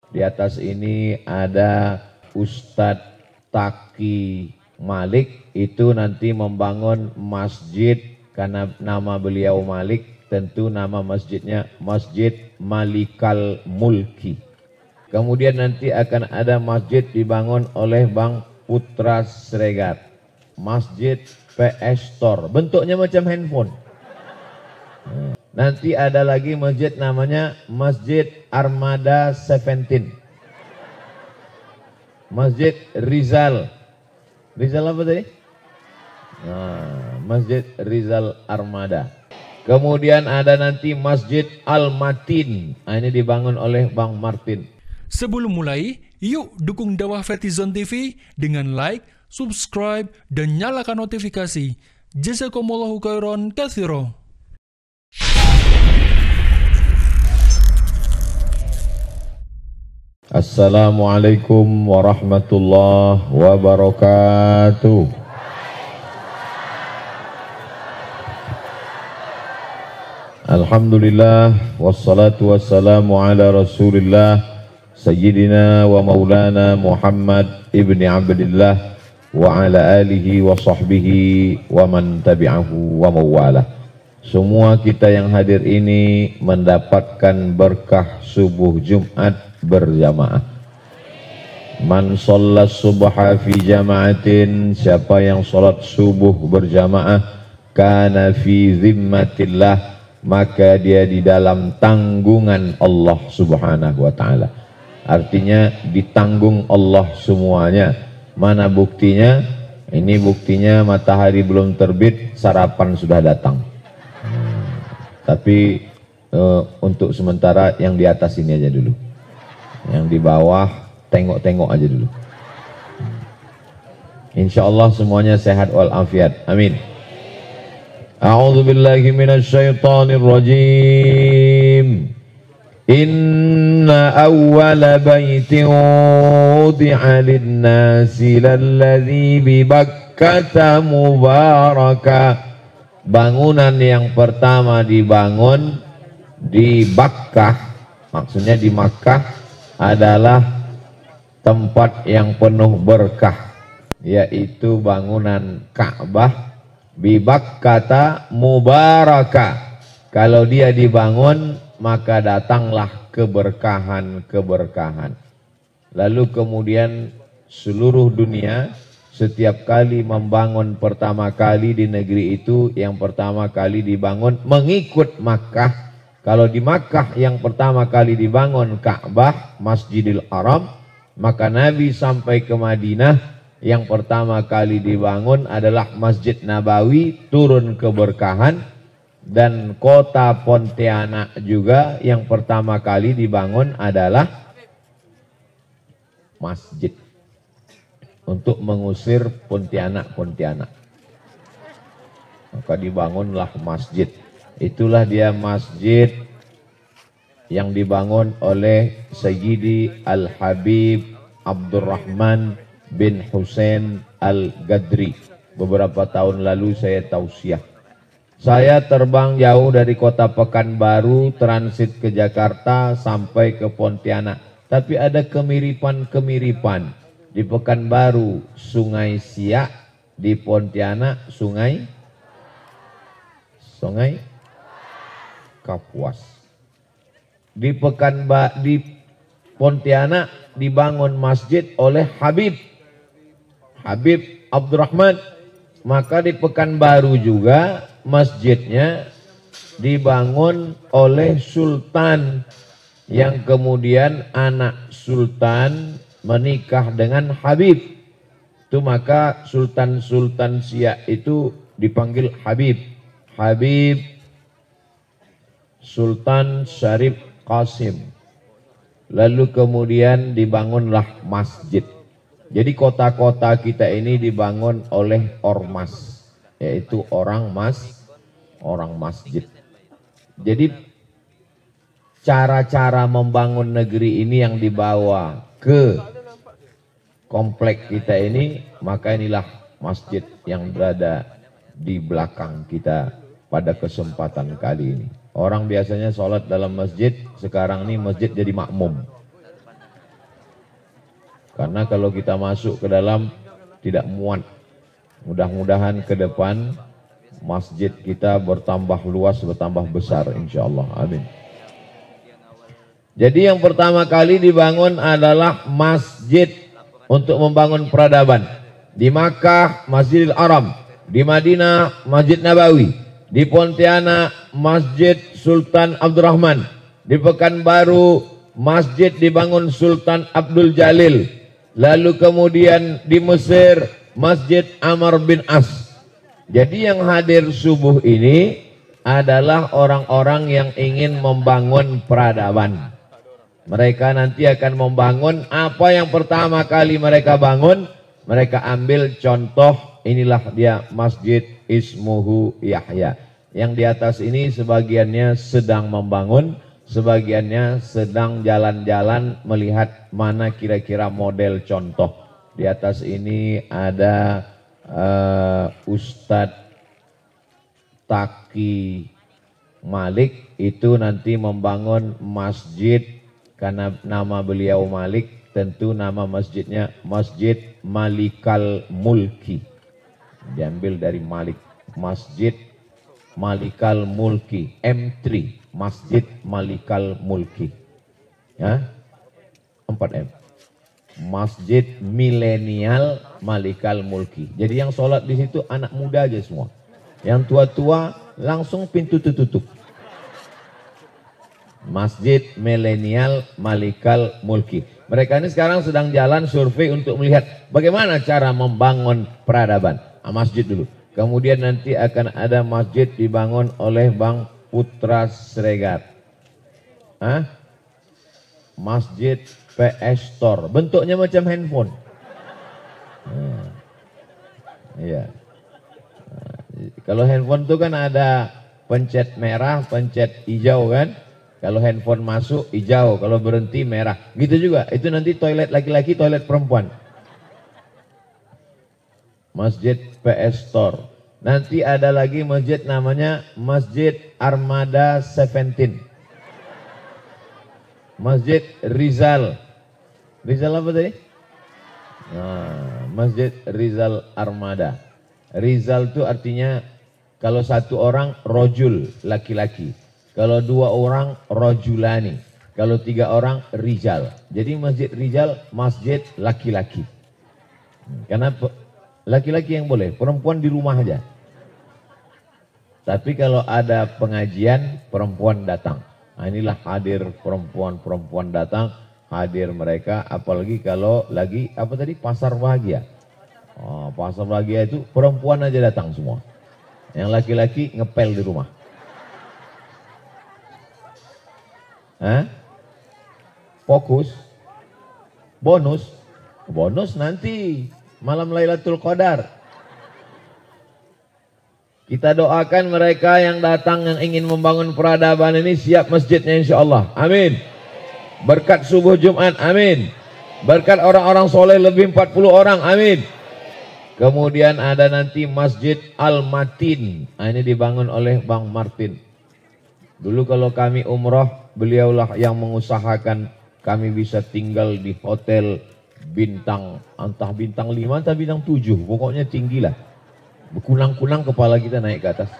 Di atas ini ada Ustadz Taki Malik, itu nanti membangun masjid karena nama beliau Malik, tentu nama masjidnya Masjid Malikal Mulki. Kemudian nanti akan ada masjid dibangun oleh Bang Putra Sregat, Masjid PS Store, bentuknya macam handphone. Nanti ada lagi masjid namanya Masjid Armada 17, Masjid Rizal. Rizal apa tadi? Nah, Masjid Rizal Armada. Kemudian ada nanti Masjid Al-Matin. Nah, ini dibangun oleh Bang Martin. Sebelum mulai, yuk dukung dakwah Fetizon TV dengan like, subscribe, dan nyalakan notifikasi. Jazakumullahu khairan katsira. Assalamualaikum warahmatullahi wabarakatuh. Alhamdulillah wassalatu wassalamu ala Rasulillah Sayyidina wa Maulana Muhammad ibni Abdillah wa ala alihi wa sahbihi wa man tabi'ahu wa mawalah. Semua kita yang hadir ini mendapatkan berkah subuh Jumat berjamaah. Man shollat subha fi jama'atin, siapa yang sholat subuh berjamaah, kana fi zimmatillah, maka dia di dalam tanggungan Allah subhanahu wa ta'ala. Artinya ditanggung Allah semuanya. Mana buktinya? Ini buktinya matahari belum terbit, sarapan sudah datang. Tapi untuk sementara yang di atas ini aja dulu. Yang di bawah tengok-tengok aja dulu. Insyaallah semuanya sehat walafiat. Amin. A'udzu billahi minasyaitonir rajim. Inna awwala baitin wudi'a lin-nasi lalladzi bi Bakkah mubaraka. Bangunan yang pertama dibangun di Bakkah, maksudnya di Makkah, adalah tempat yang penuh berkah, yaitu bangunan Ka'bah. Bi Bakkah mubaraka. Kalau dia dibangun, maka datanglah keberkahan-keberkahan. Lalu kemudian seluruh dunia setiap kali membangun pertama kali di negeri itu, yang pertama kali dibangun mengikut Makkah. Kalau di Makkah yang pertama kali dibangun Ka'bah, Masjidil Haram, maka Nabi sampai ke Madinah, yang pertama kali dibangun adalah Masjid Nabawi, turun keberkahan. Dan kota Pontianak juga yang pertama kali dibangun adalah masjid untuk mengusir Pontianak-Pontianak. Maka dibangunlah masjid. Itulah dia masjid yang dibangun oleh Sayyidi Al-Habib Abdurrahman bin Hussein Al-Gadri. Beberapa tahun lalu saya tausiah. Saya terbang jauh dari kota Pekanbaru, transit ke Jakarta sampai ke Pontianak. Tapi ada kemiripan-kemiripan. Di Pekanbaru Sungai Siak, di Pontianak Sungai Kapuas. Di Pontianak dibangun masjid oleh Habib Abdurrahman. Maka di Pekanbaru juga masjidnya dibangun oleh Sultan, yang kemudian anak Sultan menikah dengan Habib. Itu maka Sultan Siak itu dipanggil Habib Sultan Syarif Qasim. Lalu kemudian dibangunlah masjid. Jadi kota-kota kita ini dibangun oleh ormas, yaitu orang masjid. Jadi cara-cara membangun negeri ini yang dibawa ke komplek kita ini, maka inilah masjid yang berada di belakang kita pada kesempatan kali ini. Orang biasanya sholat dalam masjid, sekarang ini masjid jadi makmum. Karena kalau kita masuk ke dalam tidak muat. Mudah-mudahan ke depan masjid kita bertambah luas, bertambah besar insyaallah. Amin. Jadi yang pertama kali dibangun adalah masjid untuk membangun peradaban. Di Makkah Masjidil Haram, di Madinah Masjid Nabawi, di Pontianak Masjid Sultan Abdurrahman, di Pekanbaru masjid dibangun Sultan Abdul Jalil, lalu kemudian di Mesir Masjid Amr bin As. Jadi yang hadir subuh ini adalah orang-orang yang ingin membangun peradaban. Mereka nanti akan membangun apa yang pertama kali mereka bangun. Mereka ambil contoh, inilah dia Masjid Ismuhu Yahya. Yang di atas ini sebagiannya sedang membangun, sebagiannya sedang jalan-jalan melihat mana kira-kira model contoh. Di atas ini ada Ustadz Taki Malik, itu nanti membangun masjid. Karena nama beliau Malik, tentu nama masjidnya Masjid Malikal Mulki. Diambil dari Malik. Masjid Malikal Mulki. M3. Masjid Malikal Mulki. Ya? 4M. Masjid Milenial Malikal Mulki. Jadi yang sholat di situ anak muda aja semua. Yang tua-tua langsung pintu tutup. Masjid Milenial Malikal Mulki. Mereka ini sekarang sedang jalan survei untuk melihat bagaimana cara membangun peradaban. Masjid dulu. Kemudian nanti akan ada masjid dibangun oleh Bang Putra Sregat. Masjid PS Store. Bentuknya macam handphone. Iya. Kalau handphone itu kan ada pencet merah, pencet hijau kan. Kalau handphone masuk hijau, kalau berhenti merah. Gitu juga, itu nanti toilet laki-laki, toilet perempuan. Masjid PS Store. Nanti ada lagi masjid namanya Masjid Armada 17. Masjid Rizal. Rizal apa tadi? Masjid Rizal Armada. Rizal itu artinya kalau satu orang rojul, laki-laki. Kalau dua orang rojulani, kalau tiga orang rijal. Jadi masjid rijal, masjid laki-laki. Karena laki-laki yang boleh, perempuan di rumah aja. Tapi kalau ada pengajian, perempuan datang. Nah, inilah hadir perempuan datang, hadir mereka. Apalagi kalau lagi apa tadi, pasar bahagia. Pasar bahagia itu perempuan aja datang semua. Yang laki-laki ngepel di rumah. Fokus, bonus nanti malam Lailatul Qadar. Kita doakan mereka yang datang yang ingin membangun peradaban ini siap masjidnya insyaallah. Amin. Berkat subuh Jumat, amin. Berkat orang-orang soleh lebih 40 orang, amin. Kemudian ada nanti Masjid Al-Matin. Ini dibangun oleh Bang Martin. Dulu kalau kami umroh, beliaulah yang mengusahakan kami bisa tinggal di hotel bintang, entah bintang 5 entah bintang 7, pokoknya tinggi lah. Berkunang-kunang kepala kita naik ke atas.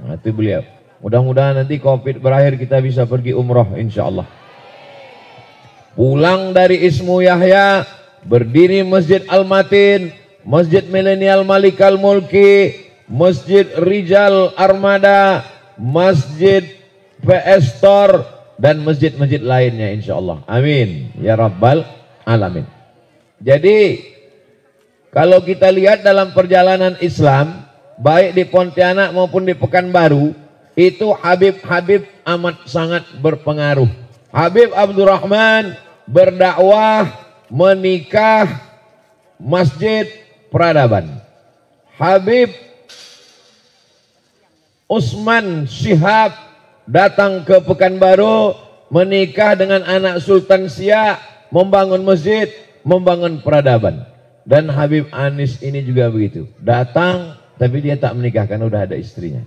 Nah, itu beliau. Mudah-mudahan nanti Covid berakhir kita bisa pergi umroh insyaallah. Pulang dari Ismu Yahya, berdiri Masjid Al-Matin, Masjid Milenial Malikal Mulki, Masjid Rijal Armada, Masjid PS Store, dan masjid-masjid lainnya insyaallah. Amin ya rabbal alamin. Jadi kalau kita lihat dalam perjalanan Islam, baik di Pontianak maupun di Pekanbaru, itu Habib-Habib amat sangat berpengaruh. Habib Abdurrahman berdakwah, menikah, masjid peradaban. Habib Usman Syihab datang ke Pekanbaru, menikah dengan anak Sultan Siak, membangun masjid, membangun peradaban. Dan Habib Anis ini juga begitu. Datang, tapi dia tak menikah karena udah ada istrinya.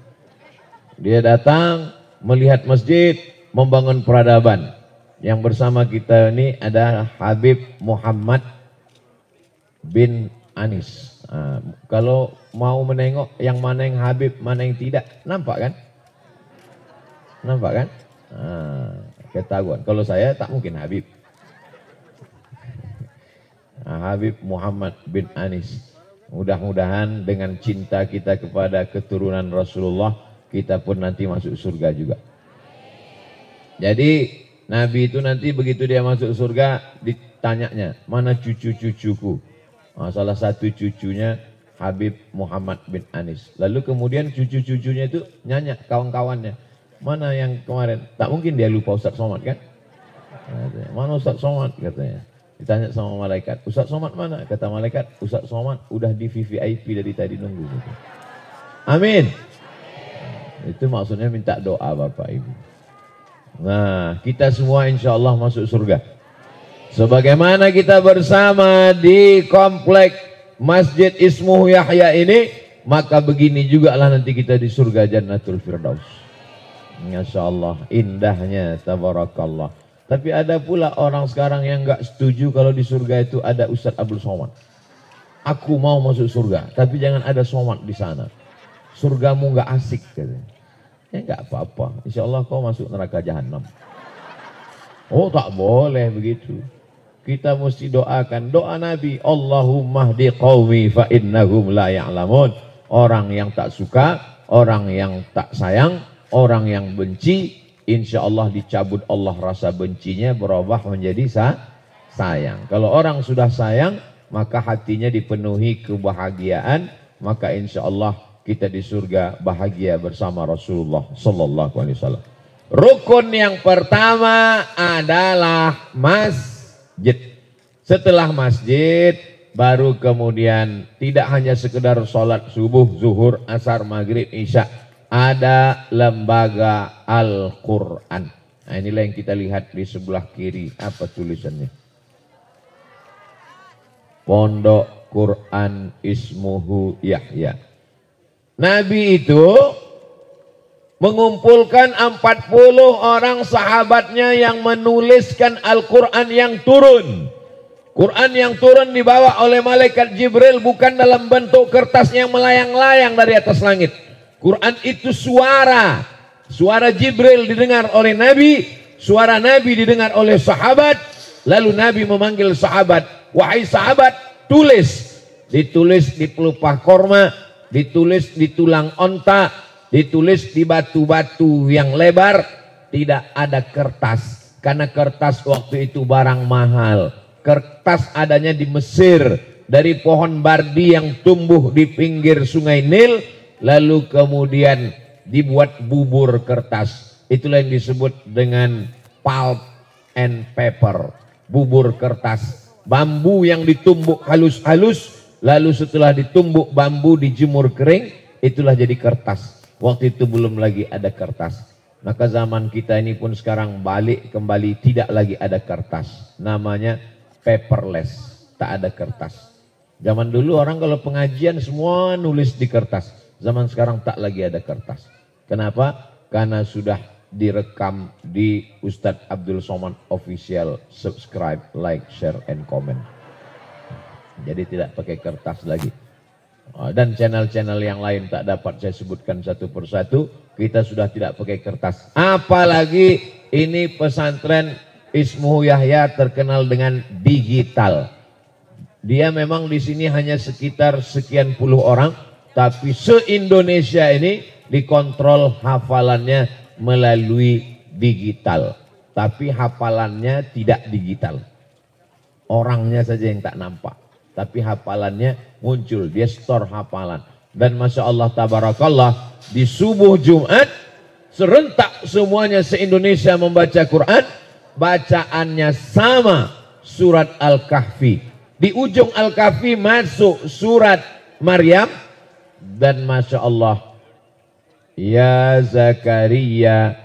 Dia datang, melihat masjid, membangun peradaban. Yang bersama kita ini ada Habib Muhammad bin Anis. Kalau mau menengok yang mana yang Habib, mana yang tidak, nampak kan? Nampak kan? Ketahuan. Kalau saya tak mungkin Habib. Habib Muhammad bin Anis. Mudah-mudahan dengan cinta kita kepada keturunan Rasulullah, kita pun nanti masuk surga juga. Jadi Nabi itu nanti begitu dia masuk surga, ditanyanya, mana cucu-cucuku? Salah satu cucunya Habib Muhammad bin Anis. Lalu kemudian cucu-cucunya itu nanya kawan-kawannya, mana yang kemarin? Tak mungkin dia lupa Ustaz Somad kan? Mana Ustaz Somad katanya. Ditanya sama malaikat, Ustaz Somad mana? Kata malaikat, Ustaz Somad udah di VVIP dari tadi nunggu. Gitu. Amin. Itu maksudnya minta doa Bapak Ibu. Nah, kita semua insya Allah masuk surga. Sebagaimana kita bersama di komplek Masjid Ismuhu Yahya ini, maka begini juga lah nanti kita di surga Jannatul Firdaus. Masya Allah, indahnya, tabarakallah. Tapi ada pula orang sekarang yang enggak setuju kalau di surga itu ada Ustaz Abdul Somad. Aku mau masuk surga, tapi jangan ada Somad di sana. Surgamu enggak asik katanya. Ya enggak apa-apa, insya Allah kau masuk neraka jahanam. Oh tak boleh begitu. Kita mesti doakan doa Nabi, Allahumma hdi qaumi fa innahum la ya'lamun. Orang yang tak suka, orang yang tak sayang, orang yang benci, insya Allah dicabut Allah rasa bencinya, berubah menjadi sayang. Kalau orang sudah sayang, maka hatinya dipenuhi kebahagiaan, maka insya Allah kita di surga bahagia bersama Rasulullah Sallallahu Alaihi Wasallam. Rukun yang pertama adalah masjid. Setelah masjid, baru kemudian tidak hanya sekedar sholat subuh, zuhur, asar, maghrib, isya. Ada lembaga Al-Quran. Nah inilah yang kita lihat di sebelah kiri. Apa tulisannya? Pondok Quran Ismuhu Yahya. Nabi itu mengumpulkan 40 orang sahabatnya yang menuliskan Al-Quran yang turun. Quran yang turun dibawa oleh malaikat Jibril, bukan dalam bentuk kertas yang melayang-layang dari atas langit. Quran itu suara Jibril didengar oleh Nabi, suara Nabi didengar oleh sahabat, lalu Nabi memanggil sahabat, wahai sahabat, tulis. Ditulis di pelupa korma, ditulis di tulang onta, ditulis di batu-batu yang lebar, tidak ada kertas. Karena kertas waktu itu barang mahal. Kertas adanya di Mesir, dari pohon bardi yang tumbuh di pinggir sungai Nil, lalu kemudian dibuat bubur kertas. Itulah yang disebut dengan pulp and paper, bubur kertas. Bambu yang ditumbuk halus-halus, lalu setelah ditumbuk bambu dijemur kering, itulah jadi kertas. Waktu itu belum lagi ada kertas. Maka zaman kita ini pun sekarang balik kembali, tidak lagi ada kertas. Namanya paperless, tak ada kertas. Zaman dulu orang kalau pengajian semua nulis di kertas. Zaman sekarang tak lagi ada kertas. Kenapa? Karena sudah direkam di Ustadz Abdul Somad Official. Subscribe, like, share, and comment. Jadi tidak pakai kertas lagi. Dan channel-channel yang lain tak dapat saya sebutkan satu persatu. Kita sudah tidak pakai kertas. Apalagi ini pesantren Ismuhu Yahya terkenal dengan digital. Dia memang di sini hanya sekitar sekian puluh orang, tapi se-Indonesia ini dikontrol hafalannya melalui digital. Tapi hafalannya tidak digital. Orangnya saja yang tak nampak. Tapi hafalannya muncul, dia store hafalan. Dan Masya Allah tabarakallah, di subuh Jumat serentak semuanya se-Indonesia membaca Quran. Bacaannya sama, surat Al-Kahfi. Di ujung Al-Kahfi masuk surat Maryam. Dan Masya Allah, ya Zakaria,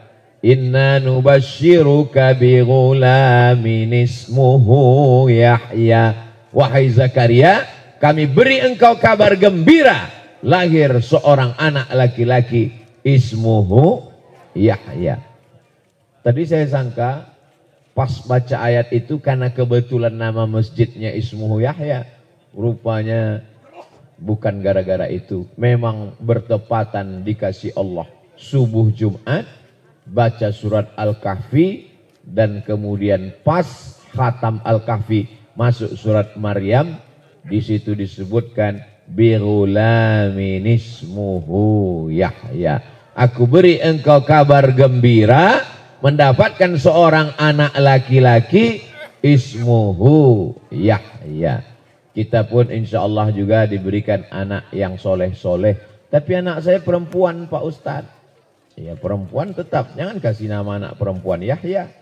inna nubashiruka bi ghulamin ismuhu Yahya. Wahai Zakaria, kami beri engkau kabar gembira, lahir seorang anak laki-laki, ismuhu Yahya. Tadi saya sangka pas baca ayat itu karena kebetulan nama masjidnya Ismuhu Yahya. Rupanya bukan gara-gara itu. Memang bertepatan dikasih Allah. Subuh Jumat, baca surat Al-Kahfi, dan kemudian pas khatam Al-Kahfi masuk surat Maryam. Di situ disebutkan bighulamin ismuhu Yahya. Aku beri engkau kabar gembira mendapatkan seorang anak laki-laki ismuhu Yahya. Kita pun insya Allah juga diberikan anak yang soleh-soleh. Tapi anak saya perempuan Pak Ustadz. Ya perempuan tetap, jangan kasih nama anak perempuan Yahya.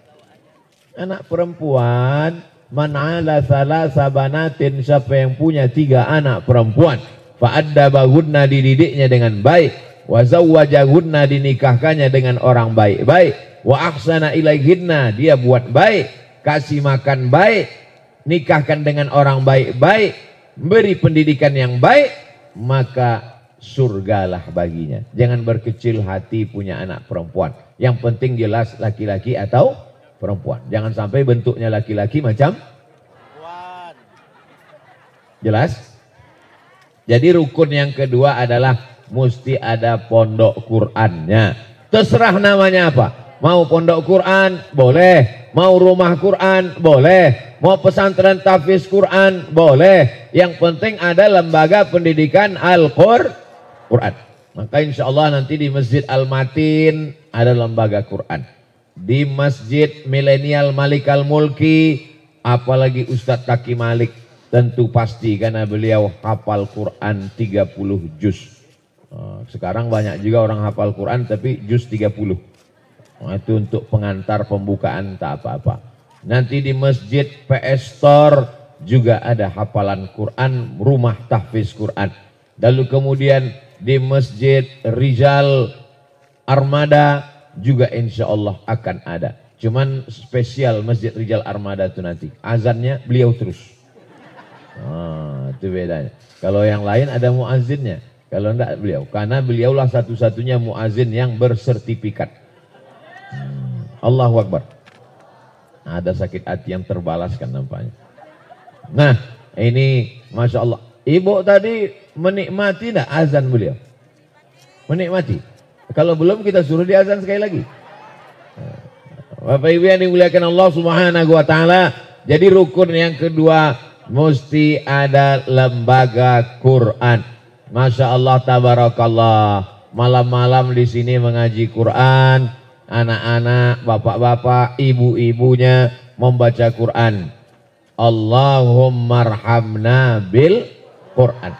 Anak perempuan, man ala thalatha banatin, siapa yang punya 3 anak perempuan, fa'addabahunna, dididiknya dengan baik, wa zawwajahunna, dinikahkannya dengan orang baik-baik, wa ahsana ilaihinna, dia buat baik, kasih makan baik, nikahkan dengan orang baik-baik, beri pendidikan yang baik, maka surgalah baginya. Jangan berkecil hati punya anak perempuan. Yang penting jelas laki-laki atau perempuan. Jangan sampai bentuknya laki-laki macam perempuan. Jelas? Jadi rukun yang kedua adalah mesti ada pondok Qur'annya. Terserah namanya apa. Mau pondok Quran, boleh. Mau rumah Quran, boleh. Mau pesantren tahfiz Quran, boleh. Yang penting ada lembaga pendidikan Al-Quran. Maka insya Allah nanti di Masjid Al-Matin ada lembaga Quran. Di Masjid Milenial Malik Al-Mulki, apalagi Ustadz Taki Malik, tentu pasti karena beliau hafal Quran 30 juz. Sekarang banyak juga orang hafal Quran tapi juz 30. Itu untuk pengantar pembukaan tak apa-apa. Nanti di Masjid PS Store juga ada hafalan Quran, rumah tahfiz Quran. Lalu kemudian di Masjid Rizal Armada juga insya Allah akan ada. Cuman spesial Masjid Rizal Armada itu nanti azannya beliau terus. Itu bedanya. Kalau yang lain ada muazzinnya, kalau enggak beliau. Karena beliaulah satu-satunya muazzin yang bersertifikat. Allahu Akbar. Ada sakit hati yang terbalaskan nampaknya. Nah ini Masya Allah. Ibu tadi menikmati enggak azan beliau? Menikmati. Kalau belum kita suruh di azan sekali lagi. Bapak Ibu yang dimuliakan Allah Subhanahu wa taala, jadi rukun yang kedua mesti ada lembaga Quran. Masya Allah tabarakallah. Malam-malam di sini mengaji Quran, anak-anak, bapak-bapak, ibu-ibunya membaca Quran. Allahummarhamna bil Quran.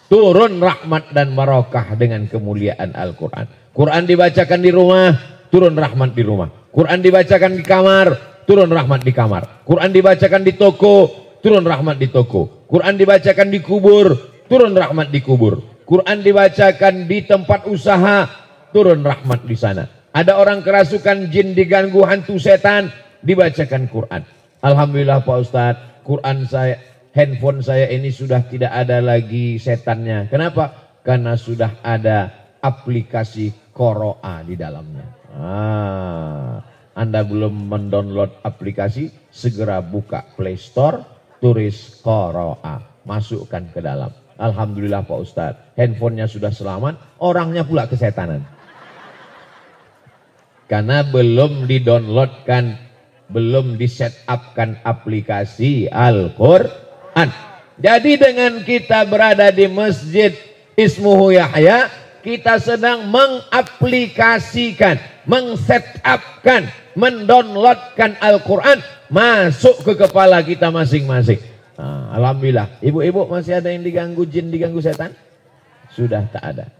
Turun rahmat dan barokah dengan kemuliaan Al-Quran. Quran dibacakan di rumah, turun rahmat di rumah. Quran dibacakan di kamar, turun rahmat di kamar. Quran dibacakan di toko, turun rahmat di toko. Quran dibacakan di kubur, turun rahmat di kubur. Quran dibacakan di tempat usaha, turun rahmat di sana. Ada orang kerasukan jin, diganggu hantu setan, dibacakan Quran. Alhamdulillah Pak Ustadz, Quran saya, handphone saya ini sudah tidak ada lagi setannya. Kenapa? Karena sudah ada aplikasi Qoro'a di dalamnya. Anda belum mendownload aplikasi, segera buka Play Store, tulis Qoro'a, masukkan ke dalam. Alhamdulillah Pak Ustadz, handphonenya sudah selamat, orangnya pula kesetanan. Karena belum didownloadkan, belum disetupkan aplikasi Al-Quran. Jadi dengan kita berada di Masjid Ismuhu Yahya, kita sedang mengaplikasikan, mengsetupkan, mendownloadkan Al-Quran masuk ke kepala kita masing-masing. Alhamdulillah. Ibu-ibu masih ada yang diganggu jin, diganggu setan? Sudah tak ada.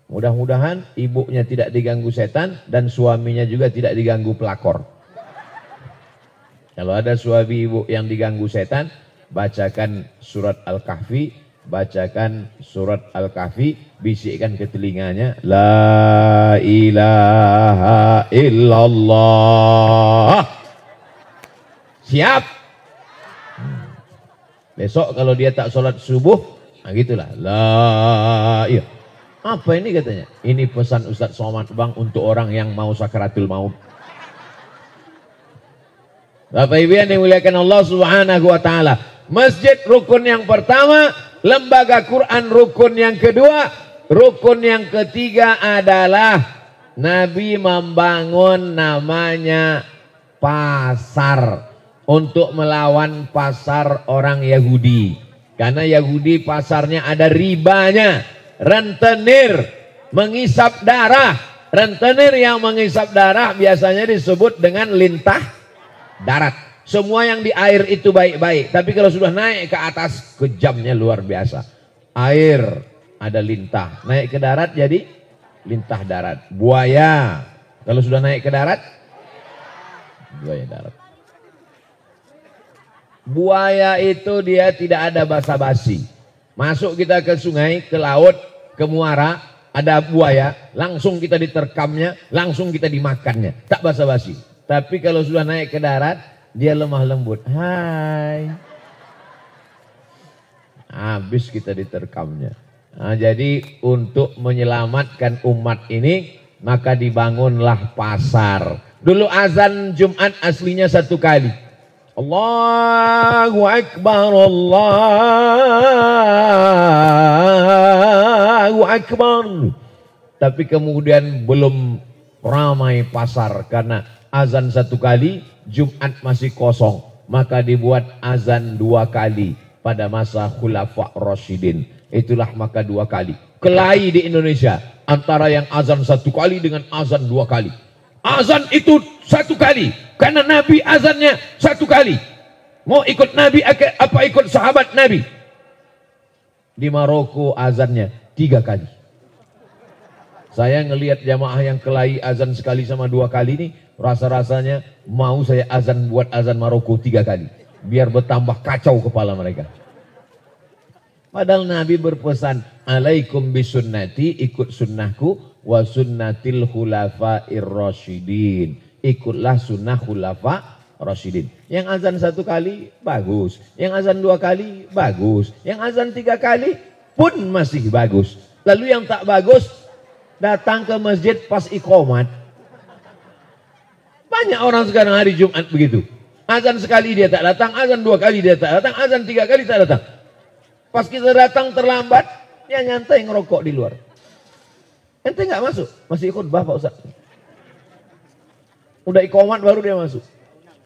Mudah-mudahan ibunya tidak diganggu setan dan suaminya juga tidak diganggu pelakor. Kalau ada suami ibu yang diganggu setan, bacakan surat Al-Kahfi, bacakan surat Al-Kahfi, bisikkan ke telinganya, La ilaha illallah. Siap. Besok kalau dia tak sholat subuh, nah gitulah. Iya. Apa ini katanya? Ini pesan Ustadz Somad Bang untuk orang yang mau sakaratul maut. Bapak Ibu yang dimuliakan Allah Subhanahu wa taala. Masjid rukun yang pertama, lembaga Quran rukun yang kedua, rukun yang ketiga adalah Nabi membangun namanya pasar untuk melawan pasar orang Yahudi. Karena Yahudi pasarnya ada ribanya, rentenir, mengisap darah. Rentenir yang mengisap darah biasanya disebut dengan lintah darat. Semua yang di air itu baik-baik, tapi kalau sudah naik ke atas kejamnya luar biasa. Air ada lintah, naik ke darat jadi lintah darat. Buaya kalau sudah naik ke darat, buaya darat. Buaya itu dia tidak ada basa-basi. Masuk kita ke sungai, ke laut, ke muara, ada buaya, langsung kita diterkamnya, langsung kita dimakannya. Tak basa-basi. Tapi kalau sudah naik ke darat, dia lemah lembut. Hai. Habis kita diterkamnya. Nah, jadi untuk menyelamatkan umat ini, maka dibangunlah pasar. Dulu azan Jumat aslinya 1 kali. Allahu Akbar, Allahu Akbar. Tapi kemudian belum ramai pasar karena azan 1 kali, Jumat masih kosong. Maka dibuat azan 2 kali pada masa Khulafa Rasyidin. Itulah maka 2 kali. Kelahi di Indonesia antara yang azan 1 kali dengan azan 2 kali. Azan itu 1 kali karena Nabi azannya 1 kali. Mau ikut Nabi apa ikut sahabat Nabi? Di Maroko azannya 3 kali. Saya ngelihat jamaah yang kelahi azan sekali sama 2 kali ini, rasa-rasanya mau saya azan buat azan Maroko 3 kali. Biar bertambah kacau kepala mereka. Padahal Nabi berpesan, alaikum bisunnati, ikut sunnahku, wa sunnatil khulafa'ir rasyidin. Ikutlah sunnah khulafa rasyidin. Yang azan 1 kali, bagus. Yang azan 2 kali, bagus. Yang azan 3 kali pun masih bagus. Lalu yang tak bagus, datang ke masjid pas iqamat. Banyak orang sekarang hari Jumat begitu. Azan sekali dia tak datang, azan 2 kali dia tak datang, azan 3 kali tak datang. Pas kita datang terlambat, dia nyantai ngerokok di luar. Ente nggak masuk, masih khutbah Pak Ustaz. Udah iqamat baru dia masuk.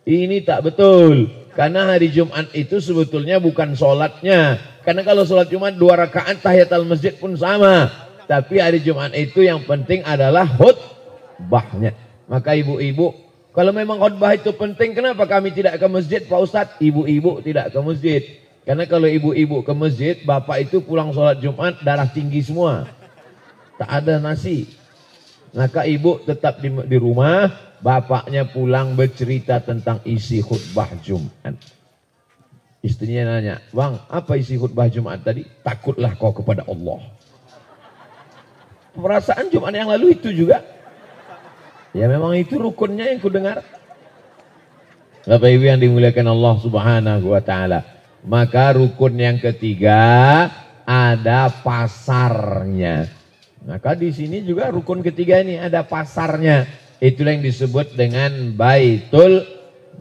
Ini tak betul. Karena hari Jumat itu sebetulnya bukan sholatnya. Karena kalau sholat Jumat 2 rakaat tahiyatul masjid pun sama. Tapi hari Jumat itu yang penting adalah khutbahnya. Maka ibu-ibu, kalau memang khutbah itu penting, kenapa kami tidak ke masjid Pak Ustaz? Ibu-ibu tidak ke masjid. Karena kalau ibu-ibu ke masjid, bapak itu pulang sholat Jumat darah tinggi semua. Tak ada nasi. Maka ibu tetap di rumah, bapaknya pulang bercerita tentang isi khutbah Jumat. Istrinya nanya, bang apa isi khutbah Jumat tadi? Takutlah kau kepada Allah. Perasaan Jumat yang lalu itu juga. Ya memang itu rukunnya yang kudengar. Bapak Ibu yang dimuliakan Allah Subhanahu wa taala. Maka rukun yang ketiga ada pasarnya. Maka di sini juga rukun ketiga ini ada pasarnya. Itulah yang disebut dengan baitul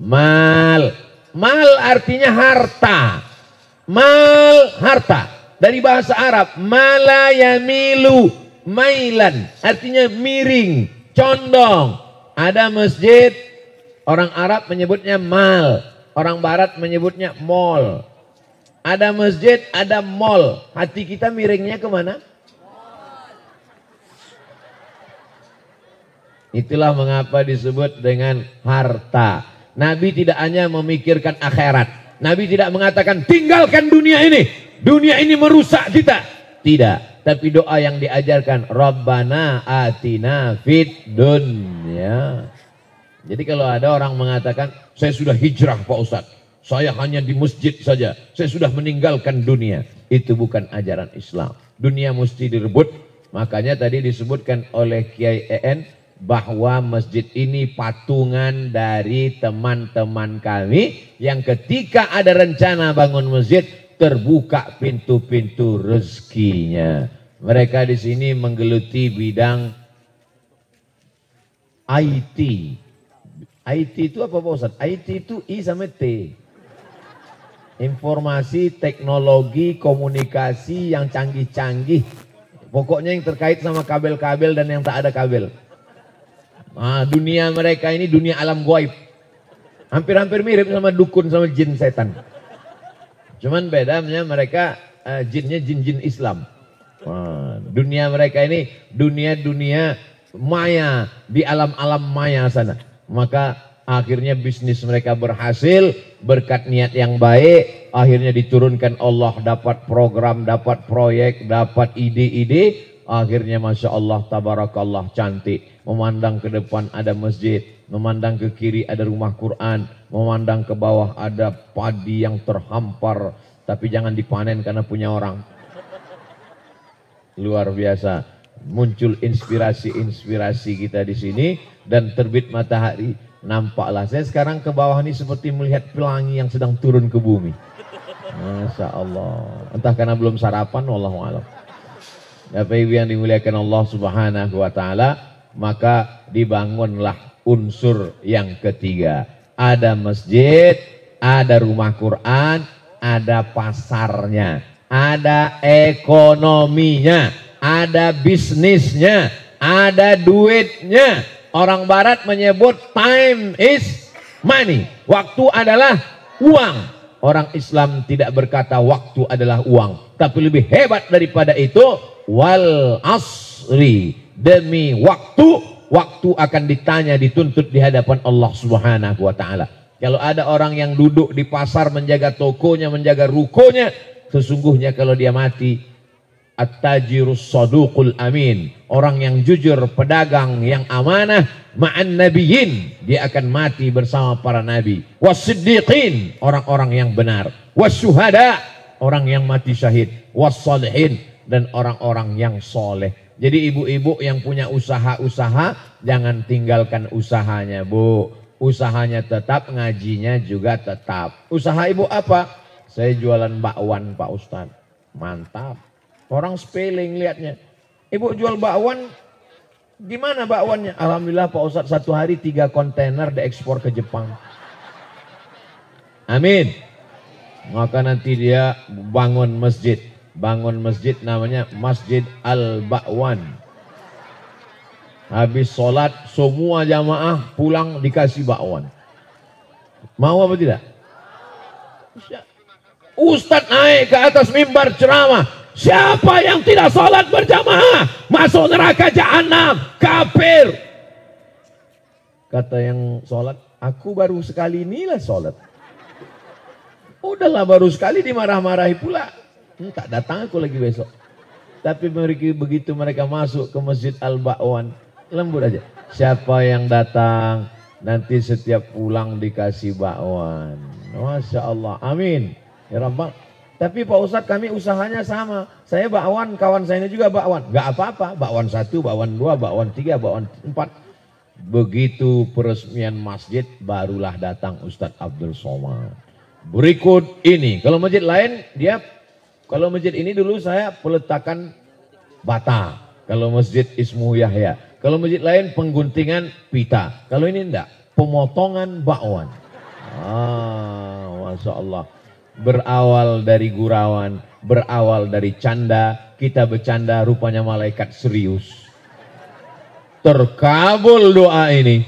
mal. Mal artinya harta. Mal harta. Dari bahasa Arab mala yamilu mailan. Artinya miring, condong. Ada masjid, orang Arab menyebutnya mal. Orang Barat menyebutnya mall. Ada masjid, ada mall. Hati kita miringnya kemana? Itulah mengapa disebut dengan harta. Nabi tidak hanya memikirkan akhirat. Nabi tidak mengatakan tinggalkan dunia ini. Dunia ini merusak kita. Tidak. Tapi doa yang diajarkan. Rabbana atina fid dunya. Jadi kalau ada orang mengatakan, saya sudah hijrah Pak Ustadz, saya hanya di masjid saja, saya sudah meninggalkan dunia. Itu bukan ajaran Islam. Dunia mesti direbut. Makanya tadi disebutkan oleh Kiai EN, bahwa masjid ini patungan dari teman-teman kami, yang ketika ada rencana bangun masjid, terbuka pintu-pintu rezekinya. Mereka di sini menggeluti bidang IT. IT itu apa Pak Ustadz? IT itu I sama T. Informasi, teknologi, komunikasi yang canggih-canggih. Pokoknya yang terkait sama kabel-kabel dan yang tak ada kabel. Nah, dunia mereka ini dunia alam gaib. Hampir-hampir mirip sama dukun sama jin setan. Cuman bedanya mereka jinnya jin-jin Islam. Nah, dunia mereka ini dunia-dunia maya, di alam-alam maya sana. Maka akhirnya bisnis mereka berhasil berkat niat yang baik. Akhirnya diturunkan Allah, dapat program, dapat proyek, dapat ide-ide. Akhirnya Masya Allah, tabarakallah, cantik. Memandang ke depan ada masjid, memandang ke kiri ada rumah Quran, memandang ke bawah ada padi yang terhampar, tapi jangan dipanen karena punya orang. Luar biasa. Muncul inspirasi-inspirasi kita di sini dan terbit matahari. Nampaklah saya sekarang ke bawah ini seperti melihat pelangi yang sedang turun ke bumi. Masya Allah. Entah karena belum sarapan, wallahu a'lam. Bapak Ibu yang dimuliakan Allah Subhanahu wa taala, maka dibangunlah unsur yang ketiga. Ada masjid, ada rumah Quran, ada pasarnya, ada ekonominya, ada bisnisnya, ada duitnya. Orang barat menyebut time is money. Waktu adalah uang. Orang Islam tidak berkata waktu adalah uang, tapi lebih hebat daripada itu, wal asri, demi waktu, waktu akan ditanya, dituntut di hadapan Allah Subhanahu wa taala. Kalau ada orang yang duduk di pasar menjaga tokonya, menjaga rukonya, sesungguhnya kalau dia mati, at-tajirus saduqul amin, orang yang jujur, pedagang yang amanah, ma'an nabiyyin, dia akan mati bersama para nabi, was-siddiqin, orang-orang yang benar, was-syuhada, orang yang mati syahid, was-salihin, dan orang-orang yang soleh. Jadi ibu-ibu yang punya usaha-usaha, jangan tinggalkan usahanya, Bu. Usahanya tetap, ngajinya juga tetap. Usaha ibu apa? Saya jualan bakwan, Pak Ustadz. Mantap. Orang sepele ngeliatnya. Ibu jual bakwan, gimana bakwannya? Alhamdulillah Pak Ustadz, 1 hari 3 kontainer diekspor ke Jepang. Amin. Maka nanti dia bangun masjid. Bangun masjid namanya Masjid Al-Bakwan. Habis sholat semua jamaah pulang dikasih bakwan. Mau apa tidak? Ustadz naik ke atas mimbar ceramah. Siapa yang tidak sholat berjamaah masuk neraka jahanam, kafir. Kata yang sholat, aku baru sekali inilah sholat. Udahlah baru sekali dimarah-marahi pula. Tak datang aku lagi besok. Tapi begitu mereka masuk ke Masjid Al-Bakwan, lembut aja. Siapa yang datang nanti setiap pulang dikasih bakwan. Masya Allah, amin ya Rabbal. Tapi Pak Ustadz kami usahanya sama. Saya bakwan, kawan saya ini juga bakwan. Gak apa-apa, bakwan 1, bakwan 2, bakwan 3, bakwan 4. Begitu peresmian masjid barulah datang Ustadz Abdul Somad. Berikut ini, kalau masjid lain dia, kalau masjid ini dulu saya peletakan bata. Kalau masjid Ismu Yahya. Kalau masjid lain pengguntingan pita. Kalau ini enggak, pemotongan bakwan. Masya Allah. Berawal dari gurauan, berawal dari canda, kita bercanda rupanya malaikat serius. Terkabul doa ini.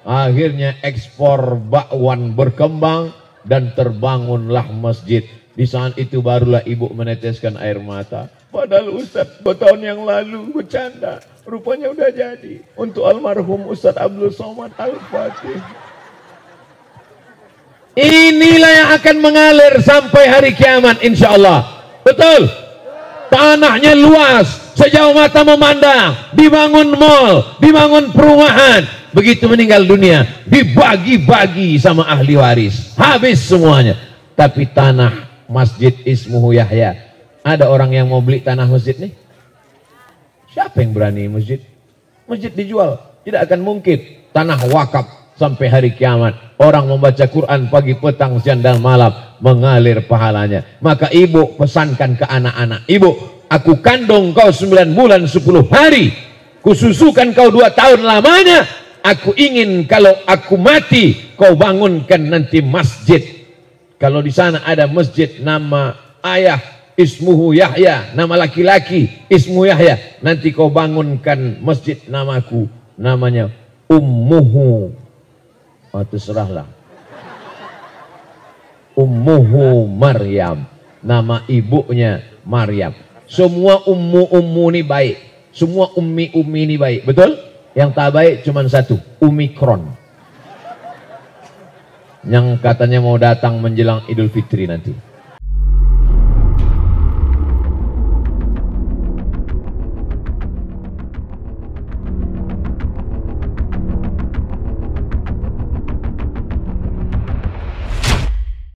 Akhirnya ekspor bakwan berkembang dan terbangunlah masjid. Di saat itu barulah ibu meneteskan air mata. Padahal Ustadz 2 tahun yang lalu bercanda, rupanya udah jadi. Untuk almarhum Ustadz Abdul Somad Al-Fatih. Inilah yang akan mengalir sampai hari kiamat insya Allah. Betul? Tanahnya luas, sejauh mata memandang. Dibangun mall, dibangun perumahan. Begitu meninggal dunia, dibagi-bagi sama ahli waris. Habis semuanya. Tapi tanah Masjid Ismuhu Yahya, ada orang yang mau beli tanah masjid nih? Siapa yang berani masjid? Masjid dijual, tidak akan mungkin. Tanah wakaf sampai hari kiamat. Orang membaca Quran pagi, petang, siang dan malam, mengalir pahalanya. Maka ibu pesankan ke anak-anak, ibu, aku kandung kau 9 bulan 10 hari, kususukan kau 2 tahun lamanya, Aku ingin kalau aku mati, kau bangunkan nanti masjid. Kalau di sana ada masjid nama ayah, ismuhu Yahya, nama laki-laki, ismu Yahya. Nanti kau bangunkan masjid namaku, namanya Ummuhu. Oh, terserahlah. Ummuhu Maryam, nama ibunya Maryam. Semua ummu ini baik, semua ummi ini baik, betul? Yang tak baik cuma satu, Omikron, yang katanya mau datang menjelang Idul Fitri nanti.